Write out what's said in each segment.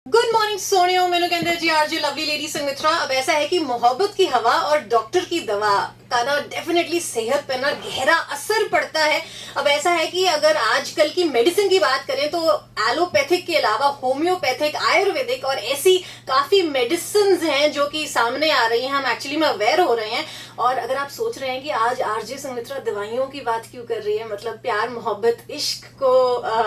Good morning सोनियो, मैंने कहते जी आरजे लवली लेडी संगमित्रा। अब ऐसा है कि मोहब्बत की हवा और डॉक्टर की दवा का ना डेफिनेटली सेहत पर ना गहरा असर पड़ता है। अब ऐसा है कि अगर आजकल की मेडिसिन की बात करें तो एलोपैथिक के अलावा होम्योपैथिक, आयुर्वेदिक और ऐसी काफी मेडिसिन हैं जो कि सामने आ रही हैं। हम एक्चुअली में अवेयर हो रहे हैं। और अगर आप सोच रहे हैं कि आज आरजे संगमित्रा दवाइयों की बात क्यों कर रही है, मतलब प्यार मोहब्बत इश्क को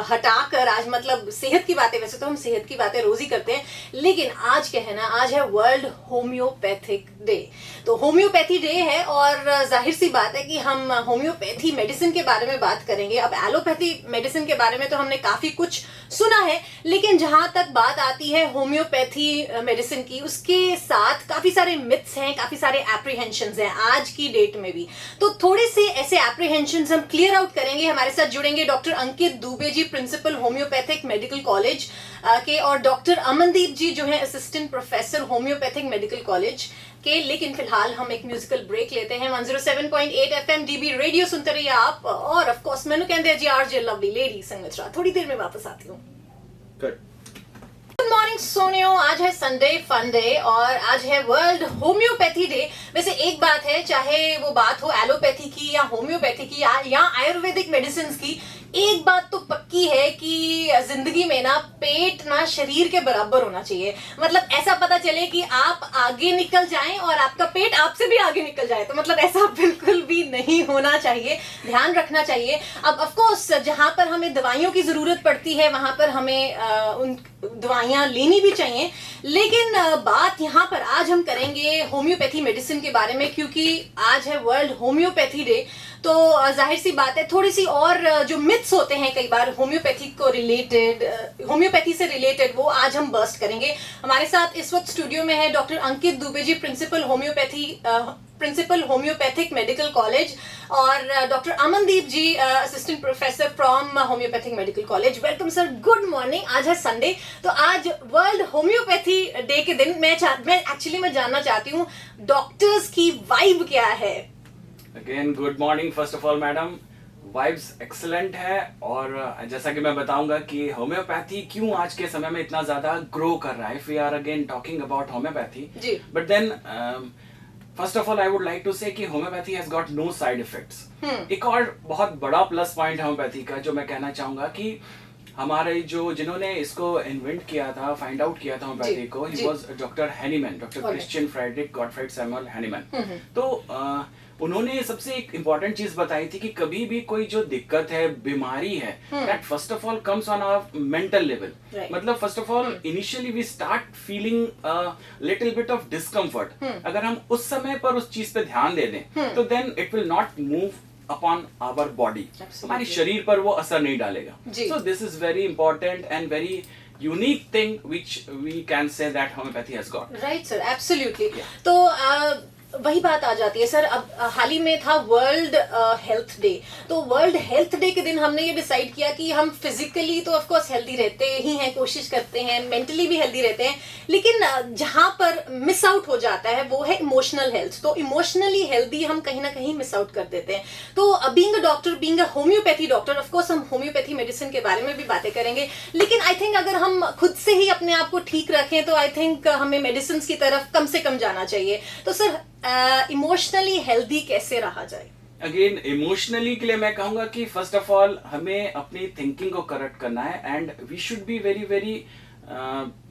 हटाकर आज मतलब सेहत की बातें, वैसे तो हम सेहत की बातें रोज ही करते हैं, लेकिन आज क्या है ना, आज है वर्ल्ड होम्योपैथिक डे। तो होम्योपैथी डे है और जाहिर सी बात है कि हम होम्योपैथी मेडिसिन के बारे में बात करेंगे। अब एलोपैथी मेडिसिन के बारे में तो हमने काफी कुछ सुना है, लेकिन जहां तक बात आती है होम्योपैथी मेडिसिन की, उसके साथ काफी सारे मिथ्स हैं, काफी सारे एप्रीहेंशंस हैं आज की डेट में भी। तो थोड़े से ऐसे एप्रीहेंशंस हम क्लियर आउट करेंगे। हमारे साथ जुड़ेंगे doctor Ankit Dubey ji, principal homeopathic medical college के, और डॉक्टर अमनदीप जी जो है assistant professor homeopathic medical college के। लेकिन फिलहाल हम एक म्यूजिकल ब्रेक लेते हैं। 107.8 FM डीबी रेडियो सुनते रहिए आप, और ऑफ कोर्स मैंने कहते हैं जी आरजे लवली लेडी संगमित्रा। थोड़ी देर में वापस आती हूँ। गुड मॉर्निंग सोनियो, आज है संडे फन डे और आज है वर्ल्ड होम्योपैथी डे। वैसे एक बात है, चाहे वो बात हो एलोपैथी की या होम्योपैथी की या आयुर्वेदिक मेडिसिन की, एक बात तो पक्की है कि जिंदगी में ना पेट ना शरीर के बराबर होना चाहिए। मतलब ऐसा पता चले कि आप आगे निकल जाएं और आपका पेट आपसे भी आगे निकल जाए, तो मतलब ऐसा बिल्कुल भी नहीं होना चाहिए, ध्यान रखना चाहिए। अब ऑफ कोर्स जहां पर हमें दवाइयों की जरूरत पड़ती है वहां पर हमें उन दवाइयां लेनी भी चाहिए, लेकिन बात यहाँ पर आज हम करेंगे होम्योपैथी मेडिसिन के बारे में, क्योंकि आज है वर्ल्ड होम्योपैथी डे। तो जाहिर सी बात है, थोड़ी सी और जो मिथ्स होते हैं कई बार होम्योपैथी को रिलेटेड, होम्योपैथी से रिलेटेड, वो आज हम बर्स्ट करेंगे। हमारे साथ इस वक्त स्टूडियो में है doctor Ankit Dubey ji, principal homeopathic medical college, और doctor Amandeep ji, assistant professor from homeopathic medical college. Welcome sir, good morning. आज है संडे, तो आज वर्ल्ड होम्योपैथी डे के दिन मैं एक्चुअली मैं जानना चाहती हूँ डॉक्टर्स की वाइब क्या है। Again good morning. First of all madam, vibes excellent है, और जैसा कि मैं बताऊंगा कि होम्योपैथी क्यों आज के समय में इतना ज्यादा ग्रो कर रहा है। If we are again talking about homeopathy, but then first of all I would like to say कि homeopathy has got no side effects. एक और बहुत बड़ा प्लस पॉइंट है होम्योपैथी का जो मैं कहना चाहूंगा कि हमारे जिन्होंने इसको इन्वेंट किया था, फाइंड आउट किया था होम्योपैथी को, he was doctor Hahnemann, doctor Christian Friedrich Gottfried Samuel Hahnemann. तो उन्होंने सबसे एक इम्पॉर्टेंट चीज बताई थी कि कभी भी कोई जो दिक्कत है, बीमारी है, that first of all comes on our mental level. मतलब first of all initially we start feeling little bit of discomfort. अगर हम उस समय पर उस चीज पे ध्यान दे दें तो then it will not move upon our body, हमारे शरीर पर वो असर नहीं डालेगा। So this is very important and very unique thing which we can say that homeopathy has got. Right sir, absolutely. तो वही बात आ जाती है सर। अब हाल ही में था वर्ल्ड हेल्थ डे, तो वर्ल्ड हेल्थ डे के दिन हमने ये डिसाइड किया कि हम फिजिकली तो ऑफ कोर्स हेल्दी रहते ही हैं, कोशिश करते हैं, मेंटली भी हेल्दी रहते हैं, लेकिन जहां पर मिस आउट हो जाता है वो है इमोशनल हेल्थ। तो इमोशनली हेल्दी हम कहीं ना कहीं मिस आउट कर देते हैं। तो being a doctor, being a homeopathy doctor, of course हम होम्योपैथी मेडिसिन के बारे में भी बातें करेंगे, लेकिन आई थिंक अगर हम खुद से ही अपने आप को ठीक रखें तो आई थिंक हमें मेडिसिन की तरफ कम से कम जाना चाहिए। तो सर इमोशनली हेल्दी कैसे रहा जाए? अगेन इमोशनली के लिए मैं कहूंगा कि फर्स्ट ऑफ ऑल हमें अपनी थिंकिंग को करेक्ट करना है, and we should be very very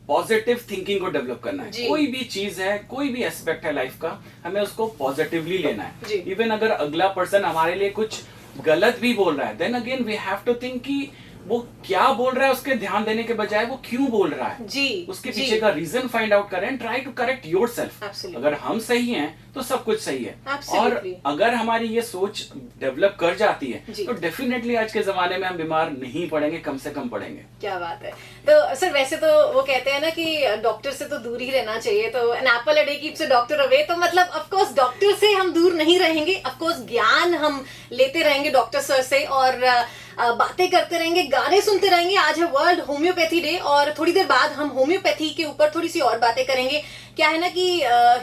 positive thinking को डेवलप करना है। कोई भी चीज है, कोई भी एस्पेक्ट है लाइफ का, हमें उसको पॉजिटिवली लेना है। इवन अगर अगला पर्सन हमारे लिए कुछ गलत भी बोल रहा है, then again we have to think कि वो क्या बोल रहा है, उसके ध्यान देने के बजाय वो क्यों बोल रहा है, उसके पीछे का रीजन फाइंड आउट करें and try to correct yourself. अगर हम सही हैं तो सब कुछ सही है। और अगर हमारी ये सोच डेवलप कर जाती है तो डेफिनेटली आज के जमाने में हम बीमार नहीं पड़ेंगे, कम से कम पड़ेंगे। क्या बात है। तो सर वैसे तो वो कहते हैं ना कि डॉक्टर से तो दूर ही रहना चाहिए, तो an apple a day keeps a doctor away. तो मतलब ऑफ कोर्स डॉक्टर से हम दूर नहीं रहेंगे, ऑफ कोर्स ज्ञान हम लेते रहेंगे डॉक्टर सर से, और बातें करते रहेंगे, गाने सुनते रहेंगे। आज है वर्ल्ड होम्योपैथी डे, और थोड़ी देर बाद हम होम्योपैथी के ऊपर थोड़ी सी और बातें करेंगे। क्या है ना कि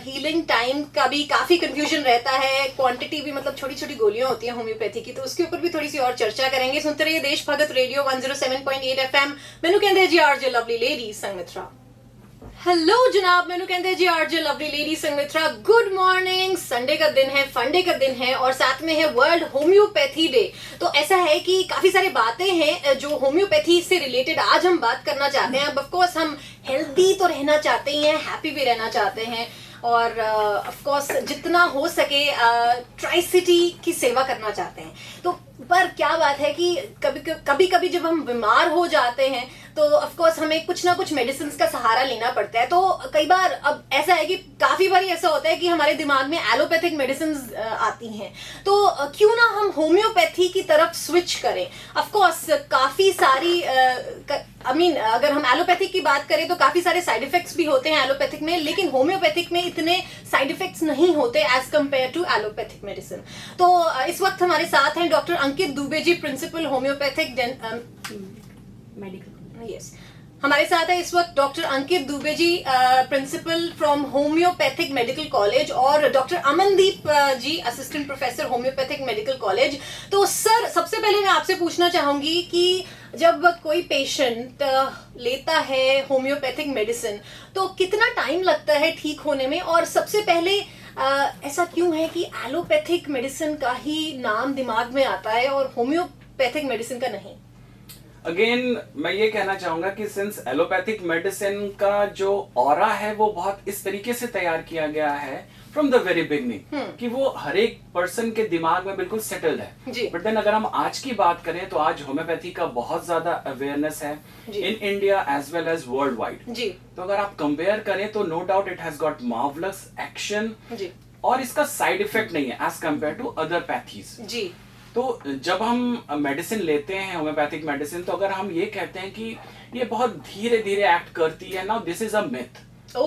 हीलिंग टाइम का भी काफी कंफ्यूजन रहता है, क्वांटिटी भी, मतलब छोटी छोटी गोलियां होती हैं होम्योपैथी की, तो उसके ऊपर भी थोड़ी सी और चर्चा करेंगे। सुनते रहिए देश भगत रेडियो 107.8 FM। मैनू कहते हैं जी RJ lovely lady Sanghamitra. Hello जनाब, मैंने कहते जी RJ lovely lady Sanghamitra. Good morning. Sunday का दिन है, फंडे का दिन है और साथ में है वर्ल्ड होम्योपैथी डे। तो ऐसा है कि काफी सारी बातें हैं जो होम्योपैथी से रिलेटेड आज हम बात करना चाहते हैं। अब ऑफ कोर्स हम हेल्दी तो रहना चाहते ही हैं, हैप्पी भी रहना चाहते हैं और ऑफ कोर्स जितना हो सके ट्राई सिटी की सेवा करना चाहते हैं। तो पर क्या बात है कि कभी कभी जब हम बीमार हो जाते हैं तो ऑफ कोर्स हमें कुछ ना कुछ मेडिसिन का सहारा लेना पड़ता है। तो कई बार अब ऐसा है कि काफी बार ऐसा होता है कि हमारे दिमाग में एलोपैथिक मेडिसिन आती हैं, तो क्यों ना हम होम्योपैथी की तरफ स्विच करें। ऑफ कोर्स काफी सारी अगर हम एलोपैथिक की बात करें तो काफी सारे साइड इफेक्ट्स भी होते हैं एलोपैथिक में, लेकिन होम्योपैथिक में इतने साइड इफेक्ट्स नहीं होते as compare to allopathic medicine. तो इस वक्त हमारे साथ हैं doctor Ankit Dubey ji, principal homeopathic medical. Yes, हमारे साथ है इस वक्त doctor Ankit Dubey ji, principal from homeopathic medical college, और doctor Amandeep ji, assistant professor homeopathic medical college. तो सर, सबसे पहले मैं आपसे पूछना चाहूंगी कि जब कोई पेशेंट लेता है होम्योपैथिक मेडिसिन तो कितना टाइम लगता है ठीक होने में, और सबसे पहले ऐसा क्यों है कि एलोपैथिक मेडिसिन का ही नाम दिमाग में आता है और होम्योपैथिक मेडिसिन का नहीं? अगेन मैं ये कहना चाहूंगा कि सिंस एलोपैथिक मेडिसिन का जो ऑरा है वो बहुत इस तरीके से तैयार किया गया है फ्रॉम द वेरी बिगनिंग कि वो हर एक पर्सन के दिमाग में बिल्कुल सेटल्ड है। बट देन अगर हम आज की बात करें तो आज होम्योपैथी का बहुत ज्यादा अवेयरनेस है in India as well as world wide. तो अगर आप कंपेयर करें तो no doubt it has got marvellous action और इसका साइड इफेक्ट नहीं है as compare to other pathies. तो जब हम मेडिसिन लेते हैं होम्योपैथिक मेडिसिन, तो अगर हम ये कहते हैं कि ये बहुत धीरे धीरे एक्ट करती है, now this is a myth.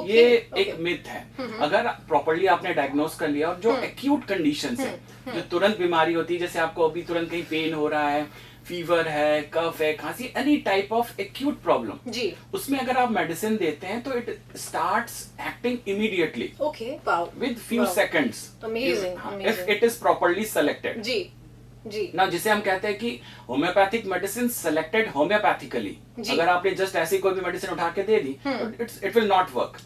ये एक मिथ है। अगर प्रॉपर्ली आपने डायग्नोज कर लिया और जो एक्यूट कंडीशन है, जो तुरंत बीमारी होती है, जैसे आपको अभी तुरंत कहीं पेन हो रहा है, फीवर है, कफ है, खांसी, any type of acute problem, उसमें अगर आप मेडिसिन देते हैं तो it starts acting immediately with few seconds if it is properly selected. ना जिसे हम कहते हैं कि होम्योपैथिक मेडिसिन सेलेक्टेड होम्योपैथिकली। अगर आपने जस्ट ऐसी कोई भी मेडिसिन उठा के दे दी तो इट विल नॉट वर्क।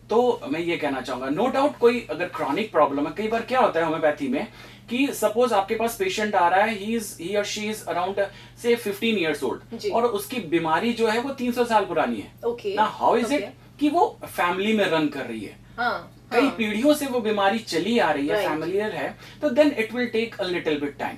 तो मैं ये कहना चाहूंगा, नो डाउट कोई अगर क्रॉनिक प्रॉब्लम है, कई बार क्या होता है होम्योपैथी में कि सपोज आपके पास पेशेंट आ रहा है, ही और शी इज अराउंड से 15 इयर्स ओल्ड और उसकी बीमारी जो है वो 300 साल पुरानी है। ना हाउ इज इट कि वो फैमिली में रन कर रही है, कई पीढ़ियों से वो बीमारी चली आ रही है, फैमिलियर है, तो then it will take a little bit time.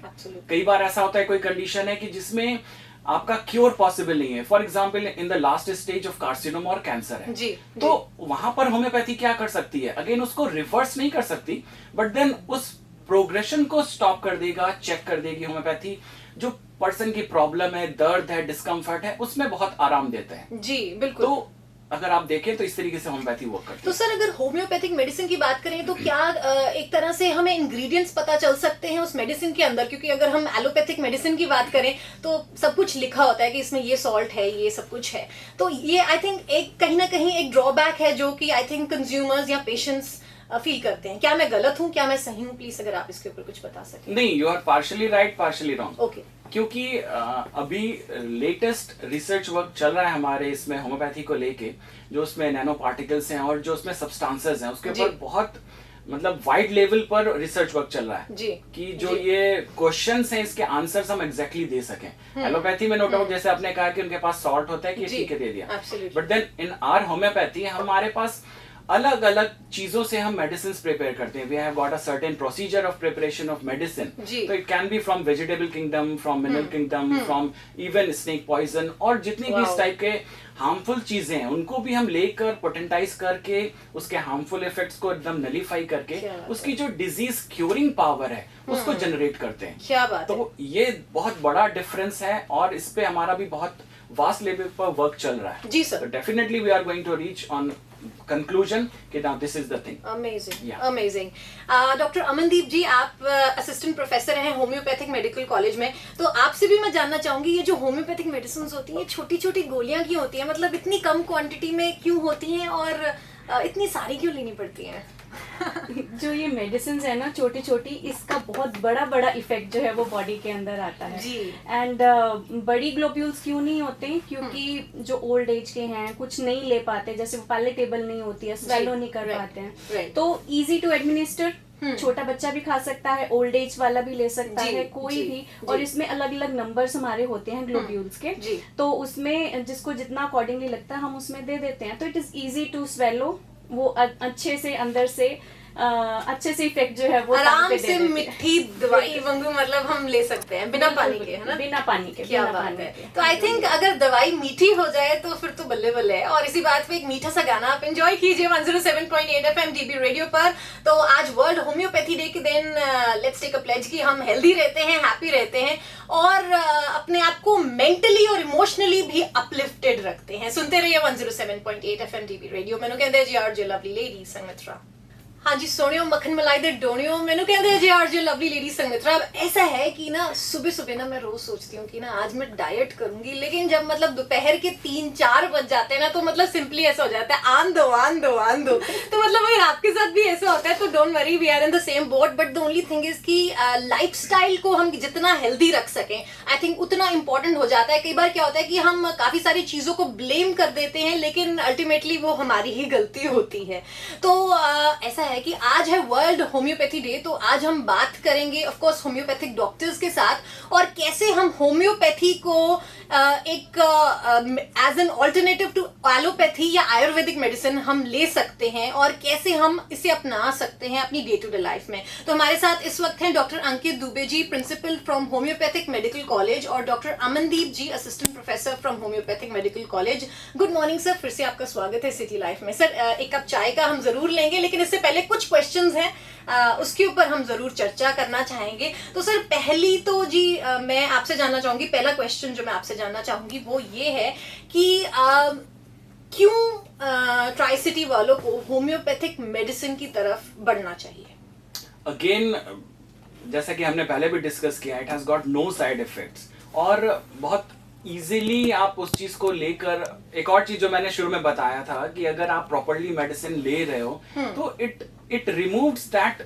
कई बार ऐसा होता है कोई कंडीशन है कि जिसमें आपका क्योर पॉसिबल नहीं है, for example in the last stage of carcinoma और कैंसर है, तो वहां पर होम्योपैथी क्या कर सकती है? अगेन उसको रिवर्स नहीं कर सकती, बट देन उस प्रोग्रेशन को स्टॉप कर देगा, चेक कर देगी होम्योपैथी। जो पर्सन की प्रॉब्लम है, दर्द है, डिस्कम्फर्ट है, उसमें बहुत आराम देता है। जी बिल्कुल। तो अगर आप देखें तो इस तरीके से होम्योपैथी वर्क करती है। तो सर, अगर होम्योपैथिक मेडिसिन की बात करें तो क्या एक तरह से हमें इंग्रेडिएंट्स पता चल सकते हैं उस मेडिसिन के अंदर? क्योंकि अगर हम एलोपैथिक मेडिसिन की बात करें तो सब कुछ लिखा होता है कि इसमें ये सॉल्ट है, ये सब कुछ है। तो ये आई थिंक एक कहीं ना कहीं एक ड्रॉबैक है जो कि आई थिंक कंज्यूमर्स या पेशेंट्स फील करते हैं। क्या मैं गलत हूँ, क्या मैं सही हूँ? प्लीज अगर आप इसके ऊपर कुछ बता सकें। नहीं, you are partially right, partially wrong. Okay. क्योंकि अभी लेटेस्ट रिसर्च वर्क चल रहा है हमारे इसमें होम्योपैथी को लेके, जो उसमें नैनो पार्टिकल्स हैं और जो उसमें सब्सटेंसेस हैं, उसके ऊपर बहुत मतलब वाइड लेवल पर रिसर्च वर्क चल रहा है कि जो ये क्वेश्चंस हैं इसके आंसर्स हम एग्जैक्टली दे सकें। एलोपैथी में नो डाउट जैसे आपने कहा कि उनके पास सॉल्ट होता है कि ठीक है दे दिया, but then in our homeopathy हमारे पास अलग अलग चीजों से हम मेडिसिन प्रिपेयर करते हैं। We have got a certain procedure of preparation of medicine. तो it can be from vegetable kingdom, from mineral kingdom, from even snake poison, और जितनी भी इस टाइप के हार्मफुल चीजें हैं उनको भी हम लेकर पोटेंटाइज करके उसके हार्मफुल इफेक्ट्स को एकदम नलीफाई करके उसकी जो डिजीज क्यूरिंग पावर है उसको जनरेट करते हैं। क्या बात है। तो ये बहुत बड़ा डिफरेंस है और इस पे हमारा भी बहुत वास्ट लेवल पर वर्क चल रहा है। जी sir. Definitely we are going to reach on conclusion कि now this is the thing. Amazing, amazing. Doctor Amandeep ji, आप असिस्टेंट प्रोफेसर हैं होम्योपैथिक मेडिकल कॉलेज में, तो आपसे भी मैं जानना चाहूंगी ये जो होम्योपैथिक मेडिसिन होती हैं, छोटी छोटी गोलियां क्यों होती हैं? मतलब इतनी कम क्वांटिटी में क्यों होती हैं और इतनी सारी क्यों लेनी पड़ती हैं? जो ये मेडिसिन है ना छोटी छोटी, इसका बहुत बड़ा बड़ा इफेक्ट जो है वो बॉडी के अंदर आता है जी। एंड बड़ी ग्लोब्यूल्स क्यों नहीं होते, क्योंकि जो ओल्ड एज के हैं कुछ नहीं ले पाते, जैसे वो पैलेटेबल नहीं होती है, स्वेलो नहीं कर पाते हैं, तो इजी टू एडमिनिस्टर, छोटा बच्चा भी खा सकता है, ओल्ड एज वाला भी ले सकता है, कोई भी। और इसमें अलग अलग नंबर्स हमारे होते हैं ग्लोब्यूल्स के, तो उसमें जिसको जितना अकॉर्डिंगली लगता है हम उसमें दे देते हैं। तो it is easy to swallow, वो अच्छे से अंदर से अच्छे से इफेक्ट जो है वो आराम पे से दे देते हैं। मीठी दवाई वांगू मतलब हम ले सकते हैं बिना पानी के, है ना? बिना पानी के, क्या बिना बात पानी है। के। तो आई थिंक अगर दवाई मीठी हो जाए तो फिर तो बल्ले बल्ले है। और इसी बात पे एक मीठा सा गाना आप एंजॉय कीजिए 107.8 FM DB रेडियो पर। तो आज वर्ल्ड होम्योपैथी डे के दिन लेट्स टेक अ प्लेज कि हम हेल्दी रहते हैं, हैप्पी रहते हैं और अपने आप को मेंटली और इमोशनली भी अपलिफ्टेड रखते हैं। सुनते रहिए 107.8 FM DB रेडियो। मैनू कहंदे जी R J lovely lady Sanghamitra. हाँ जी, सोनियो मक्खन मलाई दे डोनियो। मैंने कहते हैं जी R J lovely lady Sanghamitra. अब ऐसा है कि ना सुबह सुबह ना मैं रोज सोचती हूँ कि ना आज मैं डाइट करूंगी, लेकिन जब मतलब दोपहर के 3-4 बज जाते हैं ना तो मतलब सिंपली ऐसा हो जाता है आन दो आन दो आन दो। तो मतलब अगर आपके साथ भी ऐसा होता है तो don't worry, we are in the same boat. But the only thing is कि लाइफस्टाइल को हम जितना हेल्दी रख सकें आई थिंक उतना इंपॉर्टेंट हो जाता है। कई बार क्या होता है कि हम काफी सारी चीजों को ब्लेम कर देते हैं, लेकिन अल्टीमेटली वो हमारी ही गलती होती है। तो ऐसा है कि आज है वर्ल्ड होम्योपैथी डे, तो आज हम बात करेंगे ऑफ कोर्स होम्योपैथिक डॉक्टर्स के साथ और कैसे हम होम्योपैथी को एक as an alternative to allopathy या आयुर्वेदिक मेडिसिन हम ले सकते हैं और कैसे हम इसे अपना सकते हैं अपनी डे टू डे लाइफ में। तो हमारे साथ इस वक्त हैं doctor Ankit Dubey ji, principal from homeopathic medical college, और doctor Amandeep ji, assistant professor from homeopathic medical college. Good morning sir, फिर से आपका स्वागत है सिटी लाइफ में। सर एक कप चाय का हम जरूर लेंगे, लेकिन इससे पहले कुछ क्वेश्चंस हैं उसके ऊपर हम जरूर चर्चा करना चाहेंगे। तो सर पहली तो जी मैं आपसे जानना चाहूंगी, पहला क्वेश्चन जो मैं आपसे जानना चाहूंगी वो ये है कि क्यों ट्राई सिटी वालों को होम्योपैथिक मेडिसिन की तरफ बढ़ना चाहिए? अगेन जैसा कि हमने पहले भी डिस्कस किया, it has got no side effects और बहुत इजीली आप उस चीज को लेकर। एक और चीज जो मैंने शुरू में बताया था कि अगर आप प्रॉपरली मेडिसिन ले रहे हो तो it removes that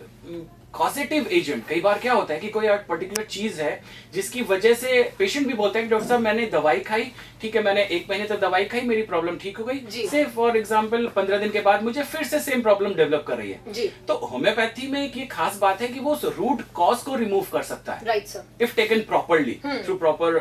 causative agent. कई बार क्या होता है कि कोई पर्टिकुलर चीज है जिसकी वजह से पेशेंट भी बोलते हैं कि डॉक्टर साहब मैंने दवाई खाई, ठीक है मैंने 1 महीने तक दवाई खाई, मेरी प्रॉब्लम ठीक हो गई, से फॉर एग्जांपल 15 दिन के बाद मुझे फिर से सेम प्रॉब्लम डेवलप कर रही है जी। तो होम्योपैथी में एक ये खास बात है कि वो उस रूट कॉज को रिमूव कर सकता है, right sir, if taken properly through proper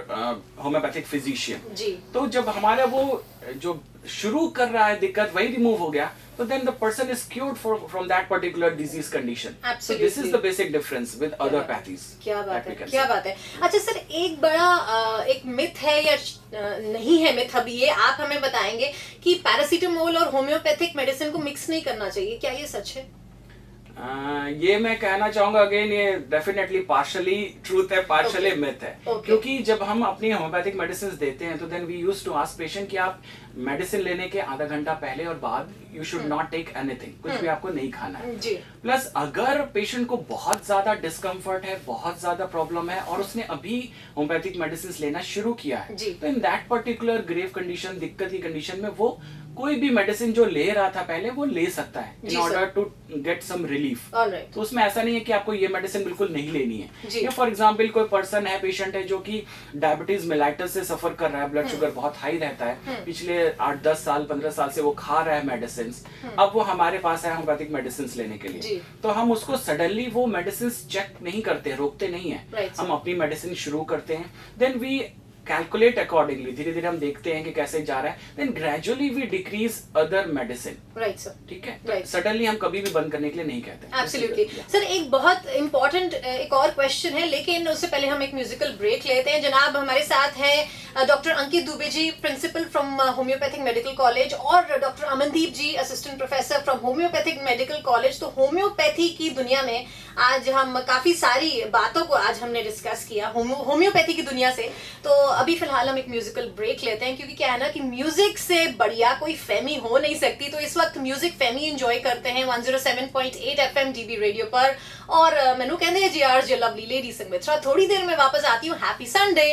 homeopathic physician जी। तो जब हमारा वो जो शुरू कर रहा है दिक्कत वही रिमूव हो गया तो then the person is cured from that particular disease condition. Absolutely. So this is the basic difference with other pathies. क्या बात that है, we can क्या say. बात है। अच्छा सर एक बड़ा एक मिथ है या नहीं है मिथ, अभी ये आप हमें बताएंगे कि पैरासीटामोल और होम्योपैथिक मेडिसिन को मिक्स नहीं करना चाहिए, क्या ये सच है? ये मैं कहना चाहूंगा अगेन ये डेफिनेटली पार्शली ट्रूथ है, पार्शली मिथ है। क्योंकि जब हम अपनी होम्योपैथिक मेडिसिन देते हैं तो then we use to ask patient कि आप मेडिसिन लेने के आधा घंटा पहले और बाद you should not take anything, कुछ भी आपको नहीं खाना है जी। प्लस अगर पेशेंट को बहुत ज्यादा डिस्कम्फर्ट है, बहुत ज्यादा प्रॉब्लम है और उसने अभी होम्योपैथिक मेडिसिन लेना शुरू किया है तो in that particular grave condition, दिक्कत की कंडीशन में वो कोई भी मेडिसिन जो ले रहा था पहले वो ले सकता है in order to get some relief. तो उसमें ऐसा नहीं है कि आपको ये मेडिसिन बिल्कुल नहीं लेनी है। या फॉर एग्जांपल कोई पर्सन है, पेशेंट है जो कि डायबिटीज मेलाइटस से सफर कर रहा है, ब्लड शुगर बहुत हाई रहता है, पिछले 8-10 साल 15 साल से वो खा रहा है मेडिसिन, अब वो हमारे पास है होम्योपैथिक मेडिसिन लेने के लिए, तो हम उसको सडनली वो मेडिसिन चेक नहीं करते, रोकते नहीं है, हम अपनी मेडिसिन शुरू करते हैं, देन वी कैलकुलेट अकॉर्डिंगली, धीरे धीरे हम देखते हैं कि कैसे जा रहा है, then gradually we decrease other medicine. Right sir, ठीक है, सडनली हम कभी भी बंद करने के लिए नहीं कहते। एब्सोल्युटली सर, एक बहुत इंपॉर्टेंट एक और क्वेश्चन है, लेकिन उससे पहले हम एक म्यूजिकल ब्रेक लेते हैं। जनाब हमारे साथ हैं doctor Ankit Dubey ji, principal from homeopathic medical college, और doctor Amandeep ji, assistant professor from homeopathic medical college. तो होम्योपैथी की दुनिया में आज हम काफी सारी बातों को आज हमने डिस्कस किया होम्योपैथी की दुनिया से। तो अभी फिलहाल हम एक म्यूजिकल ब्रेक लेते हैं, क्योंकि क्या है ना कि म्यूजिक से बढ़िया कोई फेमी हो नहीं सकती। तो इस वक्त म्यूजिक फेमी एंजॉय करते हैं 107.8 FM DB रेडियो पर, और मैनू कहते हैं जी R J lovely lady Sanghamitra. थोड़ी देर में वापस आती हूँ। Happy Sunday.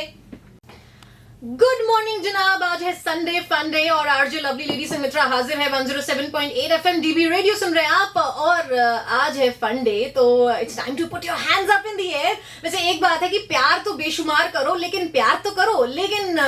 गुड मॉर्निंग जनाब, आज है संडे फन डे और आरजे लवली लेडी संगमित्रा हाजिर है 107.8 एफएम डीबी रेडियो सुन रहे हैं आप। और आज है फन डे तो it's time to put your hands up in the air. वैसे एक बात है कि प्यार तो बेशुमार करो, लेकिन प्यार तो करो, लेकिन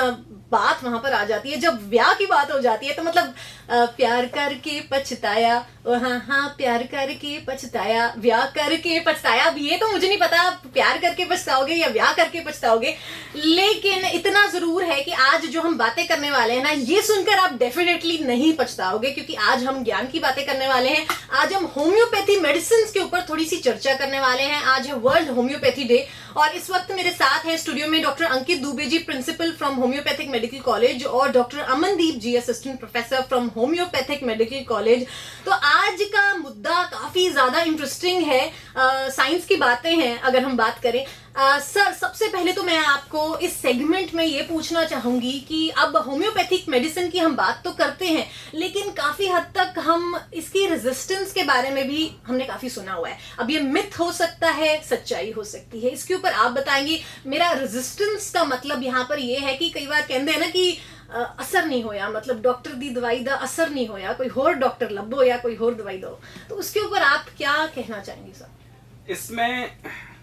बात वहां पर आ जाती है जब ब्याह की बात हो जाती है। तो मतलब प्यार करके पछताया, हाँ हाँ प्यार करके पछताया, ब्याह करके पछताया। अब ये तो मुझे नहीं पता आप प्यार करके पछताओगे या ब्याह करके पछताओगे, लेकिन इतना जरूर है कि आज जो हम बातें करने वाले हैं ना, ये सुनकर आप डेफिनेटली नहीं पछताओगे, क्योंकि आज हम ज्ञान की बातें करने वाले हैं। आज हम होम्योपैथी मेडिसिन के ऊपर थोड़ी सी चर्चा करने वाले हैं। आज है वर्ल्ड होम्योपैथी डे और इस वक्त मेरे साथ है स्टूडियो में doctor Ankit Dubey ji, principal from homeopathic medical college, और doctor Amandeep ji, assistant professor from homeopathic medical college. तो आज का मुद्दा काफी ज्यादा इंटरेस्टिंग है। साइंस की बातें हैं अगर हम बात करें। सर, सबसे पहले तो मैं आपको इस सेगमेंट में ये पूछना चाहूंगी कि अब होम्योपैथिक मेडिसिन की हम बात तो करते हैं, लेकिन काफी हद तक हम इसकी रेजिस्टेंस के बारे में भी हमने काफी सुना हुआ है। अब ये मिथ हो सकता है, सच्चाई हो सकती है, इसके ऊपर आप बताएंगे। मेरा रेजिस्टेंस का मतलब यहाँ पर ये है कि कई बार कहते हैं ना कि असर नहीं होया, मतलब डॉक्टर दी दवाई दा असर नहीं होया, कोई और डॉक्टर लभो या कोई और दवाई दो। तो उसके ऊपर आप क्या कहना चाहेंगे सर? इसमें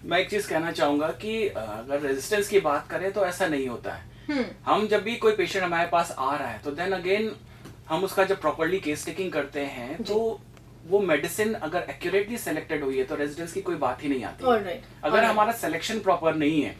मैं एक चीज कहना चाहूंगा कि अगर रेजिस्टेंस की बात करें तो ऐसा नहीं होता है। हम जब भी कोई पेशेंट हमारे पास आ रहा है तो देन अगेन हम उसका जब प्रॉपर्ली केस टेकिंग करते हैं तो वो मेडिसिन अगर एक्यूरेटली सेलेक्टेड हुई है तो रेजिडेंस की कोई बात ही नहीं आती। अगर हमारा सिलेक्शन प्रॉपर नहीं है,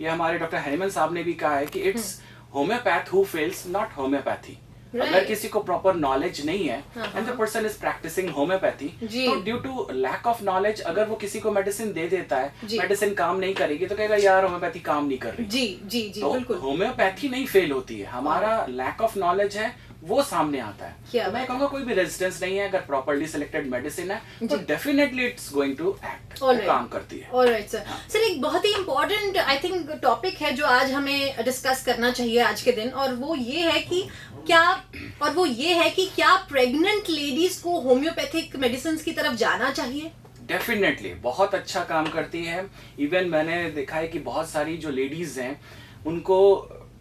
ये हमारे डॉक्टर हनीमन साहब ने भी कहा है कि it's homeopath who fails, not homeopathy. अगर किसी को प्रॉपर नॉलेज नहीं है and the person is practising homeopathy, तो due to lack of knowledge अगर वो किसी को मेडिसिन दे देता है, मेडिसिन काम नहीं करेगी तो कहेगा यार होम्योपैथी काम नहीं कर रही। जी जी जी, तो बिल्कुल। होम्योपैथी नहीं फेल होती है, हमारा लैक ऑफ नॉलेज है वो सामने आता है। तो मैं कहूंगा कोई भी रेजिस्टेंस नहीं है, अगर प्रॉपर्ली सिलेक्टेड मेडिसिन है तो definitely it's going to act, काम करती है। Alright sir. सर, एक बहुत ही इंपॉर्टेंट आई थिंक टॉपिक है जो आज हमें डिस्कस करना चाहिए आज के दिन, और वो ये है कि क्या प्रेग्नेंट लेडीज को होम्योपैथिक मेडिसिन की तरफ जाना चाहिए? डेफिनेटली बहुत अच्छा काम करती है। इवन मैंने देखा है कि बहुत सारी जो लेडीज हैं उनको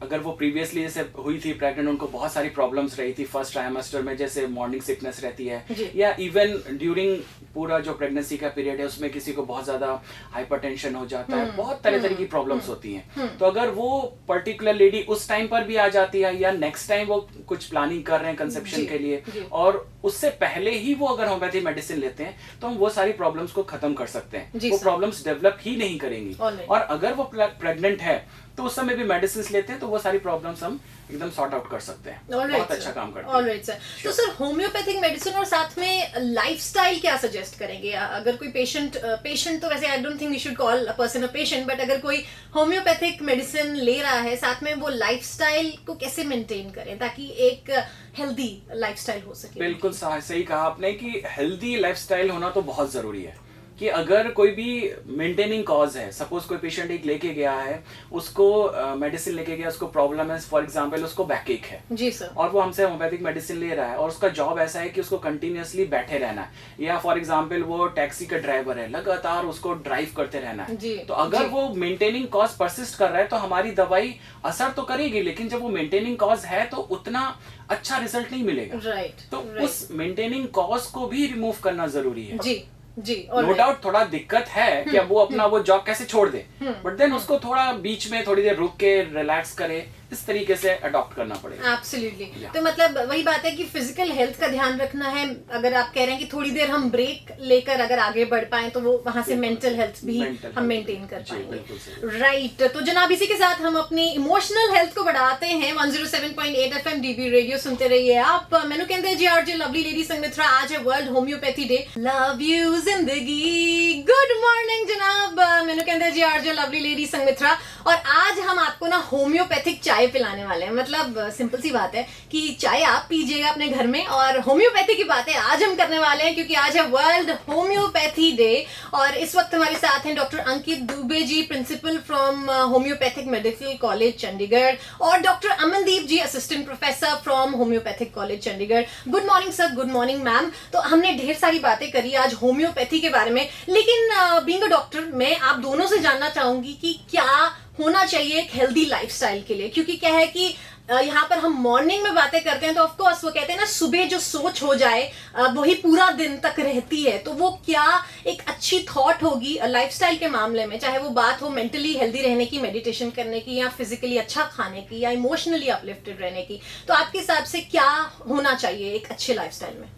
अगर वो प्रीवियसली जैसे हुई थी प्रेग्नेंट, उनको बहुत सारी प्रॉब्लम्स रही थी फर्स्ट ट्राइमेस्टर में, जैसे मॉर्निंग सिकनेस रहती है, या इवन ड्यूरिंग पूरा जो प्रेगनेंसी का पीरियड है उसमें किसी को बहुत ज्यादा हाइपरटेंशन हो जाता है, बहुत तरह तरह की प्रॉब्लम्स होती हैं। तो अगर वो पर्टिकुलर लेडी उस टाइम पर भी आ जाती है या नेक्स्ट टाइम वो कुछ प्लानिंग कर रहे हैं कंसेप्शन के लिए और उससे पहले ही वो अगर होम्योपैथी मेडिसिन लेते हैं तो हम वो सारी प्रॉब्लम्स को खत्म कर सकते हैं। वो प्रॉब्लम्स डेवलप ही नहीं करेंगी। और अगर वो प्रेग्नेंट है तो उस समय भी मेडिसिन लेते हैं तो वो सारी प्रॉब्लम्स हम एकदम सॉर्ट आउट कर सकते हैं। बहुत अच्छा काम करते हैं। Alright sir. तो सर, होम्योपैथिक मेडिसिन और साथ में लाइफस्टाइल क्या सजेस्ट करेंगे? अगर कोई पेशेंट तो वैसे I don't think we should call a person a patient, but अगर कोई होम्योपैथिक मेडिसिन ले रहा है, साथ में वो लाइफस्टाइल को कैसे मेंटेन करें ताकि एक हेल्दी लाइफस्टाइल हो सके? बिल्कुल सही कहा आपने कि हेल्दी लाइफस्टाइल होना तो बहुत जरूरी है। कि अगर कोई भी मेंटेनिंग कॉज है, सपोज कोई पेशेंट एक लेके गया है, उसको मेडिसिन लेके गया, उसको प्रॉब्लम है, फॉर एग्जांपल उसको बैकएक है जी सर, और वो हमसे होम्योपैथिक मेडिसिन ले रहा है और उसका जॉब ऐसा है कि उसको कंटिन्यूअसली बैठे रहना है, या फॉर एग्जांपल वो टैक्सी का ड्राइवर है, लगातार उसको ड्राइव करते रहना है, तो अगर वो मेंटेनिंग कॉज परसिस्ट कर रहा है तो हमारी दवाई असर तो करेगी, लेकिन जब वो मेंटेनिंग कॉज है तो उतना अच्छा रिजल्ट नहीं मिलेगा। तो उस मेंटेनिंग कॉज को भी रिमूव करना जरूरी है। जी, नो डाउट थोड़ा दिक्कत है कि अब वो अपना वो जॉब कैसे छोड़ दे, बट देन उसको थोड़ा बीच में थोड़ी देर रुक के रिलैक्स करे, इस तरीके से अडॉप्ट करना पड़ेगा। एब्सोल्युटली। तो मतलब वही बात है कि फिजिकल हेल्थ का ध्यान रखना है। अगर आप कह रहे हैं कि थोड़ी देर हम ब्रेक लेकर अगर आगे बढ़ पाए तो वो वहां से मेंटल हेल्थ भी हम मेंटेन कर पाएंगे। राइट। तो जनाब, इसी के साथ हम अपनी इमोशनल हेल्थ को बढ़ाते हैं। 107.8 एफएम डीबी रेडियो सुनते रहिए आप। मैनू कहते हैं जी आरजे लवली लेडी संगमित्रा। आज है world homeopathy day. Love you जिंदगी। गुड मॉर्निंग जनाब, मैनू कहते हैं जी आरजे लवली लेडी संगमित्रा। और आज हम आपको ना होम्योपैथिक चाय पिलाने वाले हैं। मतलब सिंपल सी बात है कि चाय आप पीजिएगा अपने घर में, और होम्योपैथी की बातें आज हम करने वाले हैं क्योंकि आज है वर्ल्ड होम्योपैथी डे। और इस वक्त हमारे साथ हैं doctor Ankit Dubey ji, principal from homeopathic medical college Chandigarh, और doctor Amandeep ji, assistant professor from homeopathic college Chandigarh. Good morning sir. Good morning ma'am. तो हमने ढेर सारी बातें करी आज होम्योपैथी के बारे में, लेकिन बीइंग अ डॉक्टर मैं आप दोनों से जानना चाहूंगी कि क्या होना चाहिए एक हेल्दी लाइफस्टाइल के लिए? क्योंकि क्या है कि यहाँ पर हम मॉर्निंग में बातें करते हैं तो ऑफ कोर्स वो कहते हैं ना, सुबह जो सोच हो जाए वही पूरा दिन तक रहती है। तो वो क्या एक अच्छी थॉट होगी लाइफस्टाइल के मामले में, चाहे वो बात हो मेंटली हेल्दी रहने की, मेडिटेशन करने की, या फिजिकली अच्छा खाने की, या इमोशनली अपलिफ्टेड रहने की। तो आपके हिसाब से क्या होना चाहिए एक अच्छे लाइफस्टाइल में?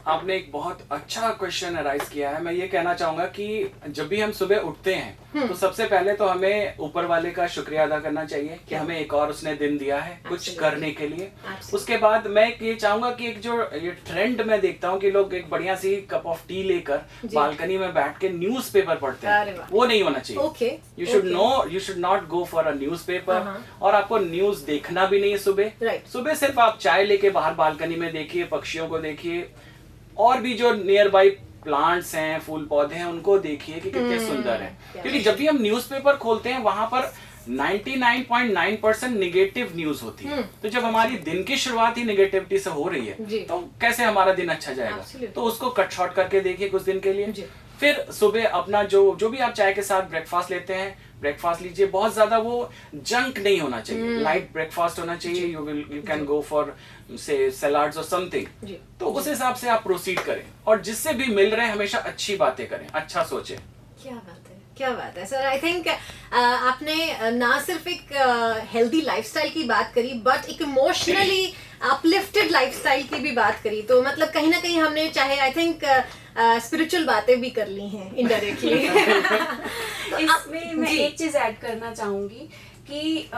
आपने एक बहुत अच्छा क्वेश्चन अराइज किया है। मैं ये कहना चाहूंगा कि जब भी हम सुबह उठते हैं तो सबसे पहले तो हमें ऊपर वाले का शुक्रिया अदा करना चाहिए कि हमें एक और उसने दिन दिया है कुछ करने के लिए। उसके बाद मैं ये चाहूंगा कि एक जो ये ट्रेंड मैं देखता हूँ कि लोग एक बढ़िया सी कप ऑफ टी लेकर बालकनी में बैठ के न्यूज पेपर पढ़ते हैं, वो नहीं होना चाहिए। You should not go for a news paper. और आपको न्यूज देखना भी नहीं है सुबह। सुबह सिर्फ आप चाय लेके बाहर बालकनी में देखिए, पक्षियों को देखिए, और भी जो नियर बाई प्लांट्स हैं, फूल पौधे हैं, उनको देखिए कि कितने सुंदर हैं। क्योंकि जब भी हम न्यूज़पेपर खोलते हैं वहां पर 99.9% निगेटिव न्यूज होती है। तो जब हमारी दिन की शुरुआत ही निगेटिविटी से हो रही है तो कैसे हमारा दिन अच्छा जाएगा? तो उसको कट शॉर्ट करके देखिए कुछ दिन के लिए। फिर सुबह अपना जो भी आप चाय के साथ ब्रेकफास्ट लेते हैं, ब्रेकफास्ट लीजिए। बहुत ज्यादा वो जंक नहीं होना चाहिए, लाइट ब्रेकफास्ट होना चाहिए। यू कैन गो फॉर से सलाड्स और समथिंग। तो उस हिसाब से आप प्रोसीड करें, और जिससे भी मिल रहे हैं हमेशा अच्छी बातें करें, अच्छा सोचें। क्या बात है, क्या बात है सर। आई थिंक आपने ना सिर्फ एक हेल्दी लाइफस्टाइल की बात करी, बट एक इमोशनली अपलिफ्टेड लाइफस्टाइल की भी बात करी। तो मतलब कहीं ना कहीं हमने चाहे आई थिंक स्पिरिचुअल बातें भी कर ली हैं इनडायरेक्टली। इसमें मैं एक चीज ऐड करना चाहूंगी कि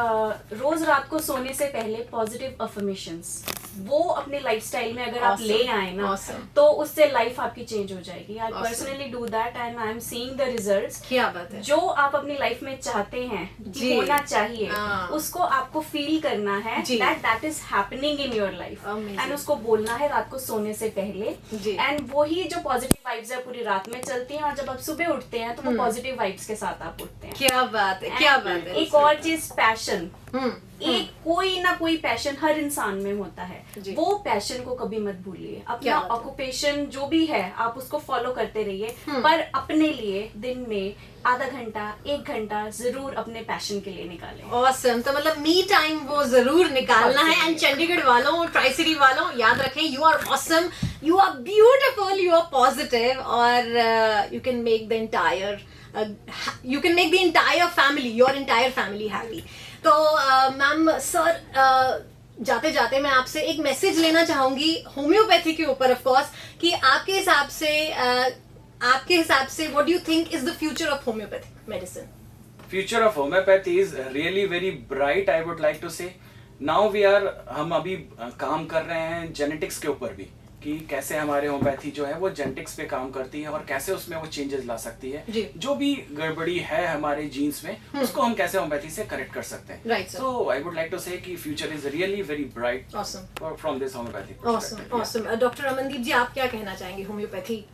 रोज रात को सोने से पहले पॉजिटिव अफर्मेशंस वो अपने लाइफस्टाइल में अगर आप ले आए ना, तो उससे लाइफ आपकी चेंज हो जाएगी। I personally do that and I am seeing the results. क्या बात है। जो आप अपनी लाइफ में चाहते हैं कि होना चाहिए, उसको आपको फील करना है that is happening in your life, and उसको बोलना है रात को सोने से पहले। एंड वही जो पॉजिटिव वाइब्स है पूरी रात में चलती हैं, और जब आप सुबह उठते हैं तो वो पॉजिटिव वाइब्स के साथ आप उठते हैं। क्या बात है, क्या बात है। एक और चीज, पैशन। एक कोई ना कोई पैशन हर इंसान में होता है, वो पैशन को कभी मत भूलिए। अपना ऑक्यूपेशन जो भी है आप उसको फॉलो करते रहिए, पर अपने लिए दिन में आधा घंटा 1 घंटा जरूर अपने पैशन के लिए निकालें। ऑसम। तो मतलब मी टाइम वो जरूर निकालना है। एंड चंडीगढ़ वालों, ट्राई सिटी वालों, याद रखें, you are awesome, you are beautiful, you are positive, और you can make the entire family, your entire family happy. तो मैम, सर, जाते जाते मैं आपसे एक मैसेज लेना चाहूंगी होम्योपैथी के ऊपर, ऑफ कोर्स, कि आपके हिसाब से what do you think is the future of homeopathic medicine? Future of homeopathy is really very bright, I would like to say. Now हम अभी काम कर रहे हैं जेनेटिक्स के ऊपर भी, कि कैसे हमारे होम्योपैथी जो है वो जेनेटिक्स पे काम करती है और कैसे उसमें वो चेंजेस ला सकती है। जो भी गड़बड़ी है हमारे जीन्स में उसको हम कैसे होम्योपैथी से करेक्ट कर सकते हैं। Right. So I would like to say कि future is really very bright from this homeopathy. Awesome. Doctor Amandeep ji, आप क्या कहना चाहेंगे होम्योपैथी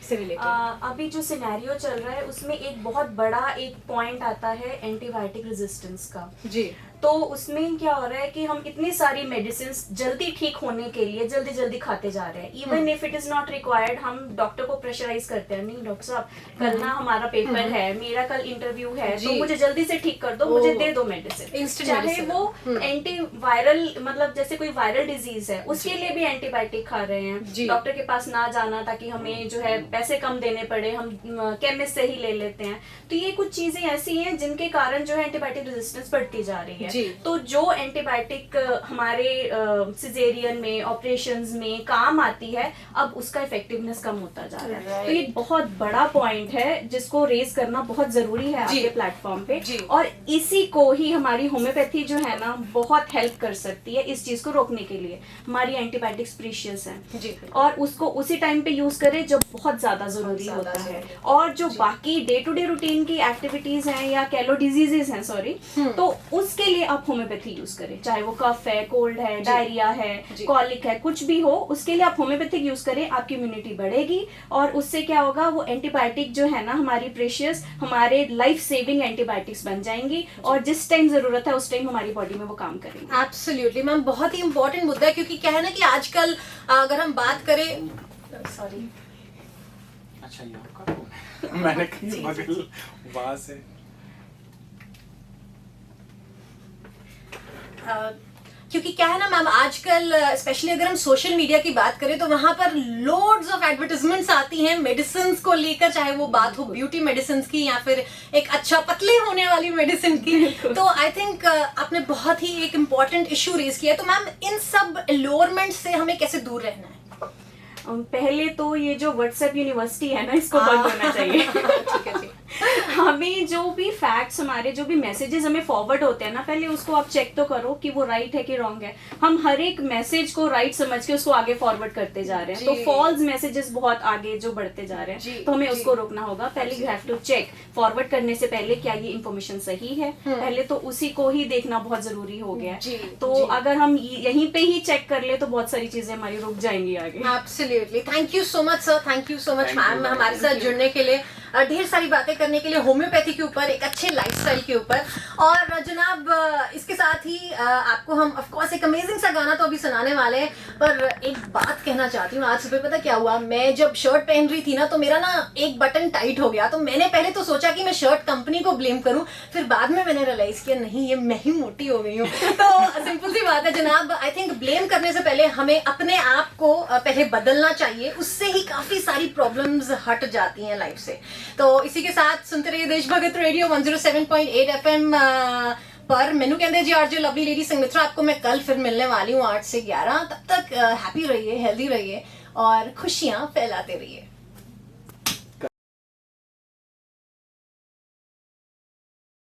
से रिलेटेड? अभी जो सिनेरियो चल रहा है उसमें एक बहुत बड़ा एक पॉइंट आता है एंटीबायोटिक रेजिस्टेंस का। जी। तो उसमें क्या हो रहा है कि हम इतनी सारी मेडिसिन जल्दी ठीक होने के लिए जल्दी जल्दी खाते जा रहे हैं, even if it is not required. हम डॉक्टर को प्रेशराइज करते हैं, नहीं डॉक्टर साहब कल ना हमारा पेपर है, मेरा कल इंटरव्यू है, तो मुझे जल्दी से ठीक कर दो, मुझे दे दो मेडिसिन। चाहे वो एंटीवायरल, मतलब जैसे कोई वायरल डिजीज है उसके लिए भी एंटीबायोटिक खा रहे हैं, डॉक्टर के पास ना जाना ताकि हमें जो है पैसे कम देने पड़े, हम केमिस्ट से ही ले लेते हैं। तो ये कुछ चीजें ऐसी हैं जिनके कारण जो है एंटीबायोटिक रेजिस्टेंस बढ़ती जा रही है। तो जो एंटीबायोटिक हमारे सिजेरियन में, ऑपरेशंस में काम आती है, अब उसका इफेक्टिवनेस कम होता जा रहा है। तो ये बहुत बड़ा पॉइंट है जिसको रेज करना बहुत जरूरी है आपके प्लेटफॉर्म पे, और इसी को ही हमारी होम्योपैथी जो है ना बहुत हेल्प कर सकती है इस चीज को रोकने के लिए। हमारी एंटीबायोटिक्स प्रीशियस है और उसको उसी टाइम पे यूज करें जब बहुत ज्यादा जरूरी होता है। और जो बाकी डे टू डे रूटीन की एक्टिविटीज हैं या कैलो डिजीजेस हैं, सॉरी, तो उसके लिए आप होम्योपैथी यूज करें। चाहे वो कफ है, कोल्ड है, डायरिया है, कॉलिक है, कुछ भी हो, उसके लिए आप होम्योपैथिक यूज करें, आपकी इम्यूनिटी बढ़ेगी। और उससे क्या होगा, वो एंटीबायोटिक जो है ना हमारी प्रेशियस, हमारे लाइफ सेविंग एंटीबायोटिक्स बन जाएंगी, और जिस टाइम जरूरत है उस टाइम हमारी बॉडी में वो काम करेंगे। एब्सोल्युटली मैम, बहुत ही इंपॉर्टेंट मुद्दा है, क्योंकि क्या है ना कि आजकल अगर हम बात करें, सॉरी, अच्छा ये आपका मैंने कहीं बगल वहां से क्योंकि क्या है ना मैम, आजकल स्पेशली अगर हम सोशल मीडिया की बात करें तो वहां पर लोड्स ऑफ एडवर्टाइजमेंट्स आती हैं मेडिसिन को लेकर, चाहे वो बात हो ब्यूटी मेडिसिन की या फिर एक अच्छा पतले होने वाली मेडिसिन की। तो आई थिंक आपने बहुत ही एक इम्पॉर्टेंट इशू रेज किया। तो मैम इन सब एलोरमेंट से हमें कैसे दूर रहना है? पहले तो ये जो व्हाट्सएप यूनिवर्सिटी है ना, इसको बंद होना चाहिए। ठीक है जी। हमें जो भी फैक्ट्स, हमारे जो भी मैसेजेस हमें फॉरवर्ड होते हैं ना, पहले उसको आप चेक तो करो कि वो राइट है कि रॉन्ग है। हम हर एक मैसेज को राइट समझ के उसको आगे फॉरवर्ड करते जा रहे हैं, तो फॉल्स मैसेजेस बहुत आगे जो बढ़ते जा रहे हैं, तो हमें उसको रोकना होगा। पहले you have to check, forward करने से पहले क्या ये इन्फॉर्मेशन सही है, पहले तो उसी को ही देखना बहुत जरूरी हो गया है। तो अगर हम यहीं पे ही चेक कर ले तो बहुत सारी चीजें हमारी रुक जाएंगी आगे। Absolutely, thank you so much sir, thank you so much Thank you, ma'am, ma'am. हमारे साथ जुड़ने के लिए, ढेर सारी बातें करने के लिए होम्योपैथी के ऊपर, एक अच्छे लाइफस्टाइल के ऊपर। और जनाब इसके साथ ही आपको हम ऑफ कोर्स एक अमेजिंग सा गाना तो अभी सुनाने वाले हैं, पर एक बात कहना चाहती हूँ। आज सुबह पता क्या हुआ, मैं जब शर्ट पहन रही थी ना तो मेरा ना एक बटन टाइट हो गया। तो मैंने पहले तो सोचा कि मैं शर्ट कंपनी को ब्लेम करूँ, फिर बाद में मैंने रियलाइज किया नहीं, ये मैं ही मोटी हो गई हूँ। तो सिंपल सी बात है जनाब, आई थिंक ब्लेम करने से पहले हमें अपने आप को पहले बदलना चाहिए, उससे ही काफी सारी प्रॉब्लम्स हट जाती हैं लाइफ से। तो इसी के साथ सुनते रहिए देशभगत रेडियो 107.8 FM पर। मैनू कहते जी आरजे लवली लेडी संगमित्रा, आपको मैं कल फिर मिलने वाली हूँ 8 से 11। तब तक हैप्पी रहिए, हेल्दी रहिए और खुशियां फैलाते रहिए।